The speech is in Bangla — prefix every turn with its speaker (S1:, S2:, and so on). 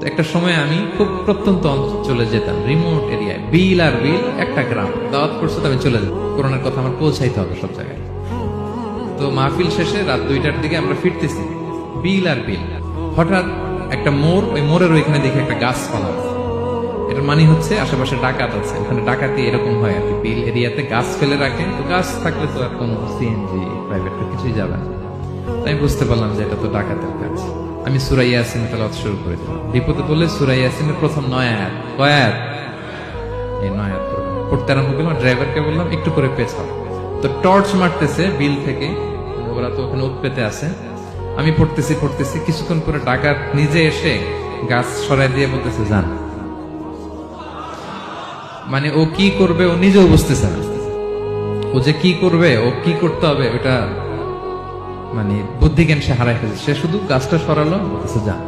S1: তো একটা সময় আমি খুব প্রত্যন্ত অঞ্চলে যেতাম, রিমোট এরিয়ায়, বিল আর বিল একটা গ্রাম। দাওয়াত করছে তো আমি চলে যাব, করোনার কথা আমার পৌঁছাইতে হবে সব জায়গায়। তো মাহফিল শেষে রাত 2টার দিকে আমরা ফিরতেছি, বিল আর বিল। হঠাৎ একটা মোড়, ওই মোড়ের ওইখানে দেখি একটা গাছপালা আছে। এটার মানে হচ্ছে আশেপাশে ডাকাত আছে, ওখানে ডাকাতি এরকম হয় আর কি, বিল এরিয়াতে গাছ ফেলে রাখে। তো গাছ থাকলে তো আর কোনো সিএনজি প্রাইভেট কিছুই যাবে না। আমি বুঝতে পারলাম যে এটা তো ডাকাতের কাজ। আমি সূরা ইয়াসিন তেলাওয়াত শুরু করে দিলাম। বিপদে বলে সূরা ইয়াসিনের প্রথম 9 আয়াত, কয় আয়াত? এই 9 আয়াত পড়তে আরম্ভ করলাম। ড্রাইভারকে বললাম একটু করে পেছাও। তো টর্চ মারতেছে বিল থেকে, ওরা তো ওখানে উৎপেতে আছে। আমি পড়তেছি, কিছুক্ষণ পরে ডাকাত নিজে এসে গাছ সরাই দিয়ে বলতেছে যান। মানে ও কি করবে ও নিজেও বুঝতেছে না, ও যে কি করবে, ও কি করতে হবে ওটা মানে বুদ্ধি জ্ঞান সে হারাই ফেলছে। সে শুধু গাছটা সরালো, বলতেছে যান।